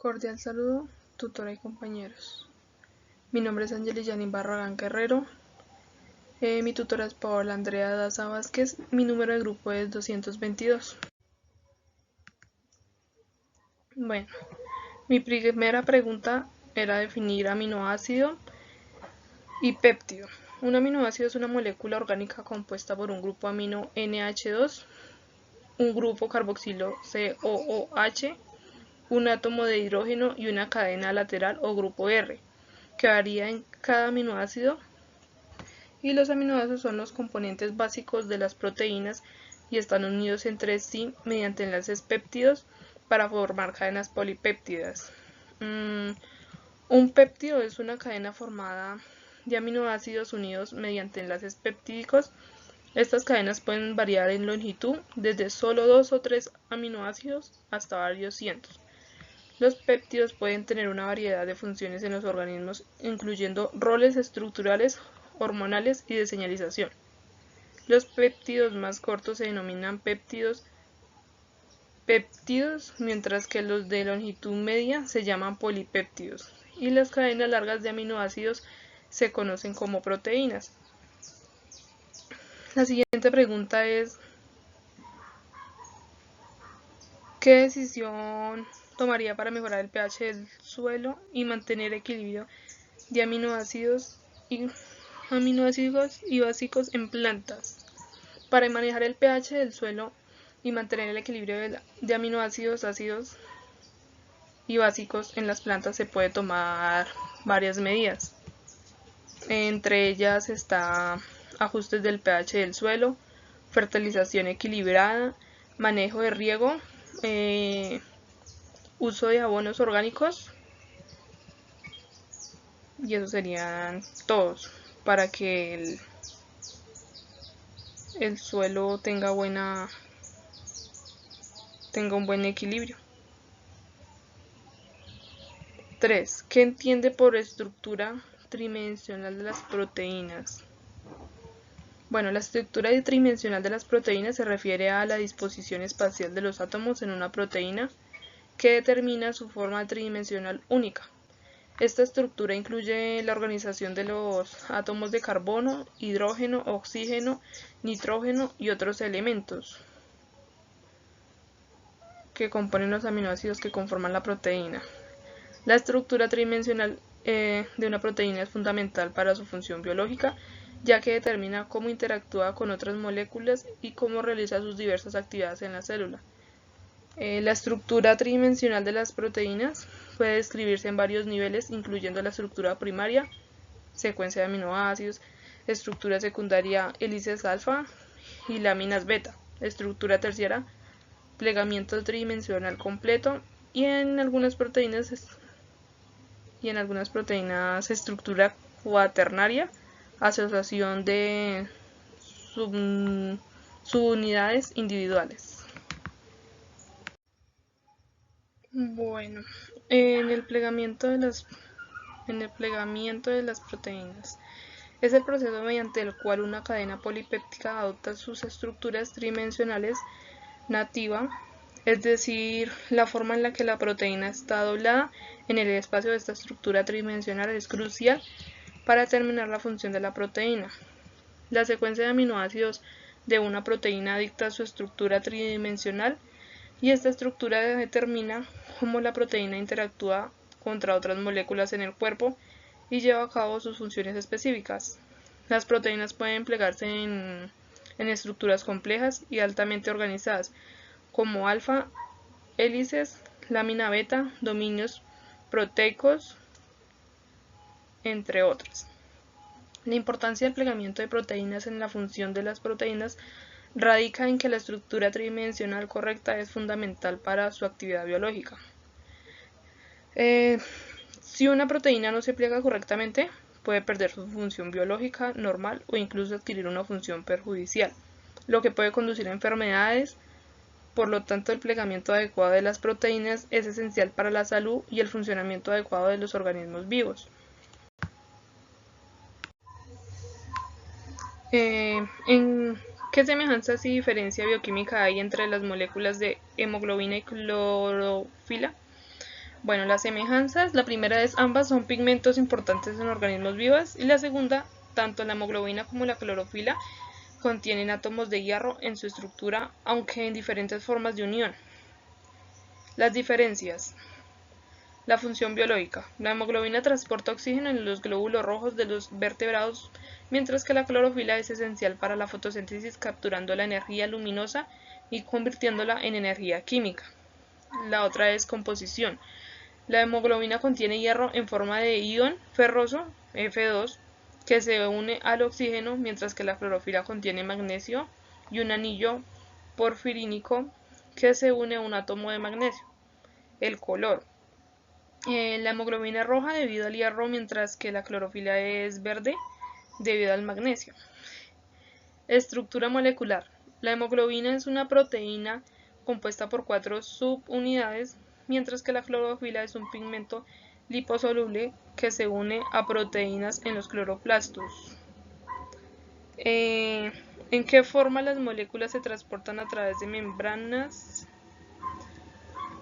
Cordial saludo, tutora y compañeros. Mi nombre es Angelillani Barragán Guerrero. Mi tutora es Paola Andrea Daza Vázquez. Mi número de grupo es 222. Bueno, mi primera pregunta era definir aminoácido y péptido. Un aminoácido es una molécula orgánica compuesta por un grupo amino NH2, un grupo carboxilo COOH, un átomo de hidrógeno y una cadena lateral o grupo R, que varía en cada aminoácido. Y los aminoácidos son los componentes básicos de las proteínas y están unidos entre sí mediante enlaces péptidos para formar cadenas polipéptidas. Un péptido es una cadena formada de aminoácidos unidos mediante enlaces peptídicos. Estas cadenas pueden variar en longitud desde solo 2 o 3 aminoácidos hasta varios cientos. Los péptidos pueden tener una variedad de funciones en los organismos, incluyendo roles estructurales, hormonales y de señalización. Los péptidos más cortos se denominan péptidos, mientras que los de longitud media se llaman polipéptidos, y las cadenas largas de aminoácidos se conocen como proteínas. La siguiente pregunta es: ¿qué decisión tomaría para mejorar el pH del suelo y mantener equilibrio de aminoácidos y básicos en plantas? Para manejar el pH del suelo y mantener el equilibrio de aminoácidos, ácidos y básicos en las plantas se puede tomar varias medidas. Entre ellas está ajustes del pH del suelo, fertilización equilibrada, manejo de riego, uso de abonos orgánicos, y esos serían todos para que el suelo tenga un buen equilibrio. 3. ¿Qué entiende por estructura tridimensional de las proteínas? Bueno, la estructura tridimensional de las proteínas se refiere a la disposición espacial de los átomos en una proteína que determina su forma tridimensional única. Esta estructura incluye la organización de los átomos de carbono, hidrógeno, oxígeno, nitrógeno y otros elementos que componen los aminoácidos que conforman la proteína. La estructura tridimensional de una proteína es fundamental para su función biológica, ya que determina cómo interactúa con otras moléculas y cómo realiza sus diversas actividades en la célula. La estructura tridimensional de las proteínas puede describirse en varios niveles, incluyendo la estructura primaria, secuencia de aminoácidos, estructura secundaria, hélices alfa y láminas beta, estructura terciaria, plegamiento tridimensional completo, y en algunas proteínas estructura cuaternaria, asociación de subunidades individuales. Bueno, en el plegamiento de las proteínas es el proceso mediante el cual una cadena polipéptica adopta sus estructuras tridimensionales nativa, es decir, la forma en la que la proteína está doblada en el espacio de esta estructura tridimensional es crucial para determinar la función de la proteína. La secuencia de aminoácidos de una proteína dicta su estructura tridimensional, y esta estructura determina cómo la proteína interactúa contra otras moléculas en el cuerpo y lleva a cabo sus funciones específicas. Las proteínas pueden plegarse en estructuras complejas y altamente organizadas, como alfa, hélices, lámina beta, dominios proteicos, entre otras. La importancia del plegamiento de proteínas en la función de las proteínas radica en que la estructura tridimensional correcta es fundamental para su actividad biológica. Si una proteína no se pliega correctamente, puede perder su función biológica normal o incluso adquirir una función perjudicial, lo que puede conducir a enfermedades. Por lo tanto, el plegamiento adecuado de las proteínas es esencial para la salud y el funcionamiento adecuado de los organismos vivos. ¿En qué semejanzas y diferencia bioquímica hay entre las moléculas de hemoglobina y clorofila? Bueno, las semejanzas, la primera es ambas son pigmentos importantes en organismos vivos y la segunda, tanto la hemoglobina como la clorofila contienen átomos de hierro en su estructura, aunque en diferentes formas de unión. Las diferencias. La función biológica. La hemoglobina transporta oxígeno en los glóbulos rojos de los vertebrados, mientras que la clorofila es esencial para la fotosíntesis, capturando la energía luminosa y convirtiéndola en energía química. La otra es composición. La hemoglobina contiene hierro en forma de ion ferroso, F2, que se une al oxígeno, mientras que la clorofila contiene magnesio y un anillo porfirínico que se une a un átomo de magnesio. El color. La hemoglobina es roja debido al hierro, mientras que la clorofila es verde debido al magnesio. Estructura molecular. La hemoglobina es una proteína compuesta por 4 subunidades, mientras que la clorofila es un pigmento liposoluble que se une a proteínas en los cloroplastos. ¿En qué forma las moléculas se transportan a través de membranas?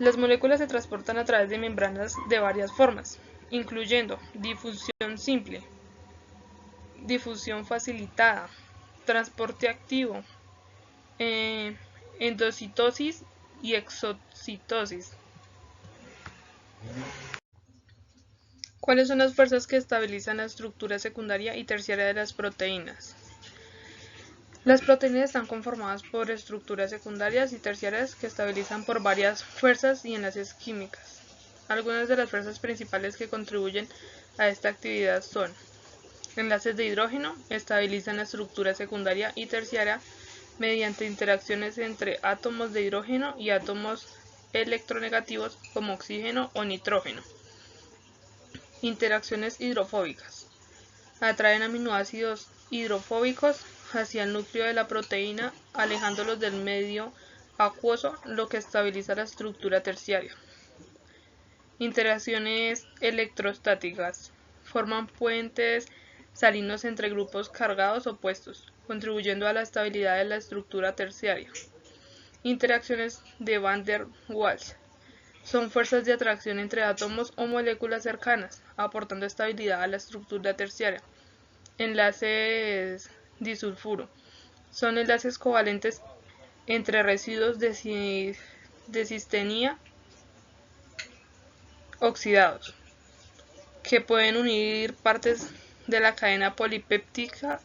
Las moléculas se transportan a través de membranas de varias formas, incluyendo difusión simple, difusión facilitada, transporte activo, endocitosis y exocitosis. ¿Cuáles son las fuerzas que estabilizan la estructura secundaria y terciaria de las proteínas? Las proteínas están conformadas por estructuras secundarias y terciarias que estabilizan por varias fuerzas y enlaces químicas. Algunas de las fuerzas principales que contribuyen a esta actividad son: enlaces de hidrógeno estabilizan la estructura secundaria y terciaria mediante interacciones entre átomos de hidrógeno y átomos electronegativos como oxígeno o nitrógeno. Interacciones hidrofóbicas. Atraen aminoácidos hidrofóbicos hacia el núcleo de la proteína, alejándolos del medio acuoso, lo que estabiliza la estructura terciaria. Interacciones electrostáticas. Forman puentes salinos entre grupos cargados opuestos, contribuyendo a la estabilidad de la estructura terciaria. Interacciones de Van der Waals. Son fuerzas de atracción entre átomos o moléculas cercanas, aportando estabilidad a la estructura terciaria. Enlaces disulfuro. Son enlaces covalentes entre residuos de cistenía oxidados, que pueden unir partes de la cadena polipéptica,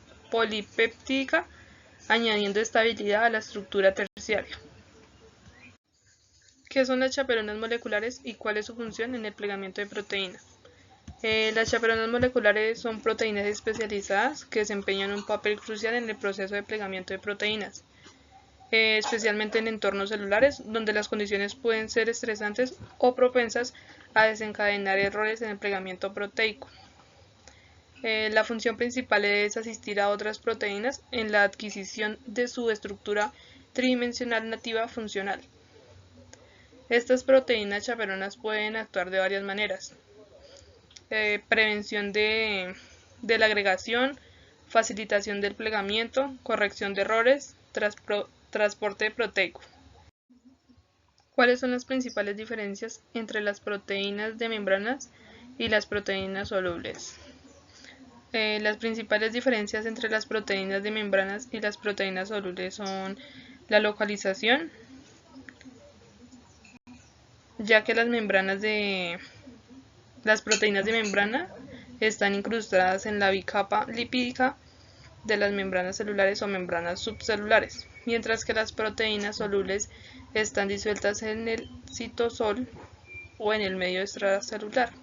añadiendo estabilidad a la estructura terciaria. ¿Qué son las chaperonas moleculares y cuál es su función en el plegamiento de proteínas? Las chaperonas moleculares son proteínas especializadas que desempeñan un papel crucial en el proceso de plegamiento de proteínas, especialmente en entornos celulares donde las condiciones pueden ser estresantes o propensas a desencadenar errores en el plegamiento proteico. La función principal es asistir a otras proteínas en la adquisición de su estructura tridimensional nativa funcional. Estas proteínas chaperonas pueden actuar de varias maneras: prevención de la agregación, facilitación del plegamiento, corrección de errores, transporte proteico. ¿Cuáles son las principales diferencias entre las proteínas de membranas y las proteínas solubles? Las principales diferencias entre las proteínas de membranas y las proteínas solubles son la localización, ya que las proteínas de membrana están incrustadas en la bicapa lipídica de las membranas celulares o membranas subcelulares, mientras que las proteínas solubles están disueltas en el citosol o en el medio extracelular.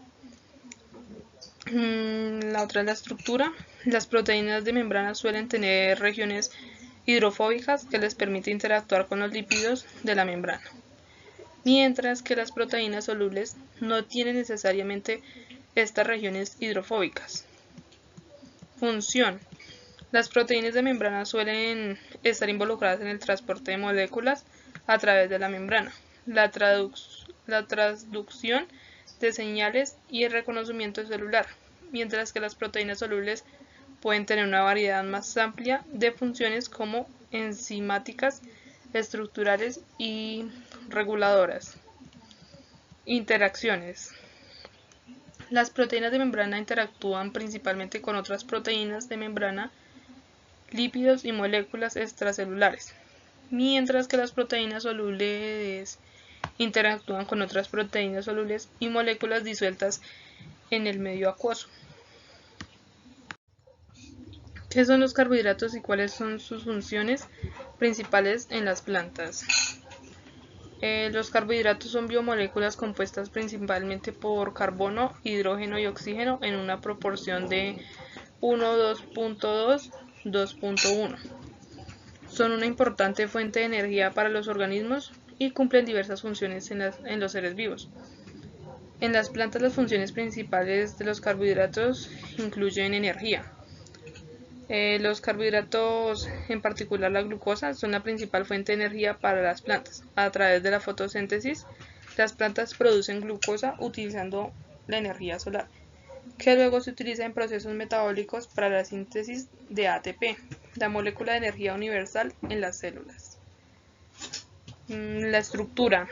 La otra es la estructura. Las proteínas de membrana suelen tener regiones hidrofóbicas que les permite interactuar con los lípidos de la membrana, mientras que las proteínas solubles no tienen necesariamente estas regiones hidrofóbicas. Función. Las proteínas de membrana suelen estar involucradas en el transporte de moléculas a través de la membrana, la transducción de señales y el reconocimiento celular, mientras que las proteínas solubles pueden tener una variedad más amplia de funciones como enzimáticas, estructurales y reguladoras. Interacciones. Las proteínas de membrana interactúan principalmente con otras proteínas de membrana, lípidos y moléculas extracelulares, mientras que las proteínas solubles interactúan con otras proteínas solubles y moléculas disueltas en el medio acuoso. ¿Qué son los carbohidratos y cuáles son sus funciones principales en las plantas? Los carbohidratos son biomoléculas compuestas principalmente por carbono, hidrógeno y oxígeno en una proporción de 1:2.2, 2.1. Son una importante fuente de energía para los organismos y cumplen diversas funciones en los seres vivos. En las plantas las funciones principales de los carbohidratos incluyen energía. Los carbohidratos, en particular la glucosa, son la principal fuente de energía para las plantas. A través de la fotosíntesis, las plantas producen glucosa utilizando la energía solar, que luego se utiliza en procesos metabólicos para la síntesis de ATP, la molécula de energía universal en las células. La estructura.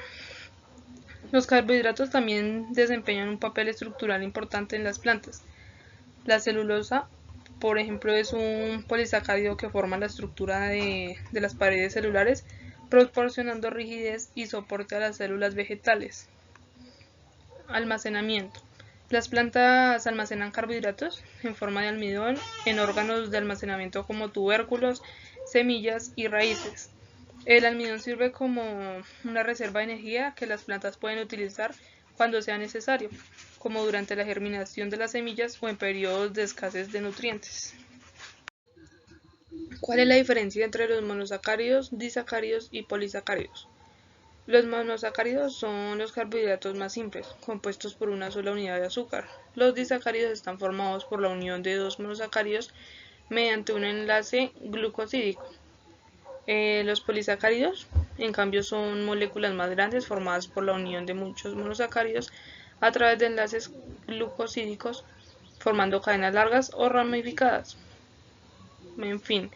Los carbohidratos también desempeñan un papel estructural importante en las plantas. La celulosa, por ejemplo, es un polisacárido que forma la estructura de las paredes celulares, proporcionando rigidez y soporte a las células vegetales. Almacenamiento. Las plantas almacenan carbohidratos en forma de almidón en órganos de almacenamiento como tubérculos, semillas y raíces. El almidón sirve como una reserva de energía que las plantas pueden utilizar cuando sea necesario, como durante la germinación de las semillas o en periodos de escasez de nutrientes. ¿Cuál es la diferencia entre los monosacáridos, disacáridos y polisacáridos? Los monosacáridos son los carbohidratos más simples, compuestos por una sola unidad de azúcar. Los disacáridos están formados por la unión de dos monosacáridos mediante un enlace glucosídico. Los polisacáridos, en cambio, son moléculas más grandes formadas por la unión de muchos monosacáridos a través de enlaces glucosídicos, formando cadenas largas o ramificadas. En fin,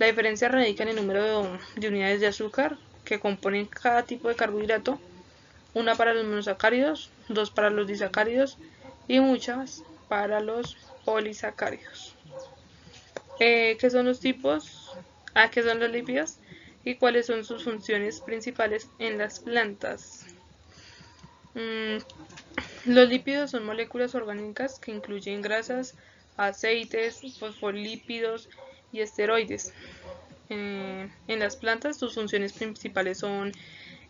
la diferencia radica en el número de unidades de azúcar que componen cada tipo de carbohidrato, una para los monosacáridos, dos para los disacáridos y muchas para los polisacáridos. ¿Qué son los tipos? ¿Qué son los lípidos? ¿Y cuáles son sus funciones principales en las plantas? Los lípidos son moléculas orgánicas que incluyen grasas, aceites, fosfolípidos y esteroides. En las plantas sus funciones principales son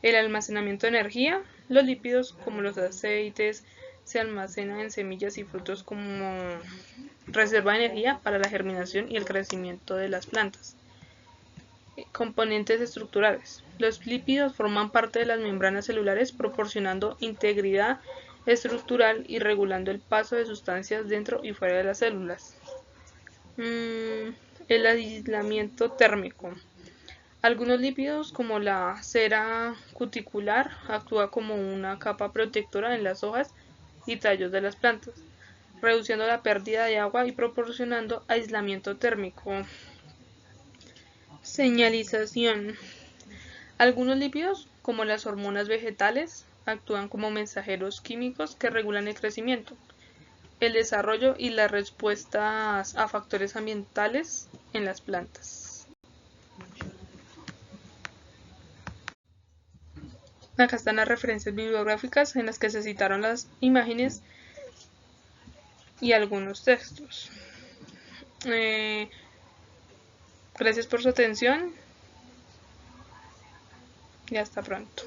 el almacenamiento de energía. Los lípidos, como los aceites, se almacenan en semillas y frutos como reserva de energía para la germinación y el crecimiento de las plantas. Componentes estructurales. Los lípidos forman parte de las membranas celulares proporcionando integridad estructural y regulando el paso de sustancias dentro y fuera de las células. El aislamiento térmico. Algunos lípidos, como la cera cuticular, actúa como una capa protectora en las hojas y tallos de las plantas, reduciendo la pérdida de agua y proporcionando aislamiento térmico. Señalización. Algunos lípidos, como las hormonas vegetales, actúan como mensajeros químicos que regulan el crecimiento, el desarrollo y las respuestas a factores ambientales en las plantas. Acá están las referencias bibliográficas en las que se citaron las imágenes y algunos textos. Gracias por su atención y hasta pronto.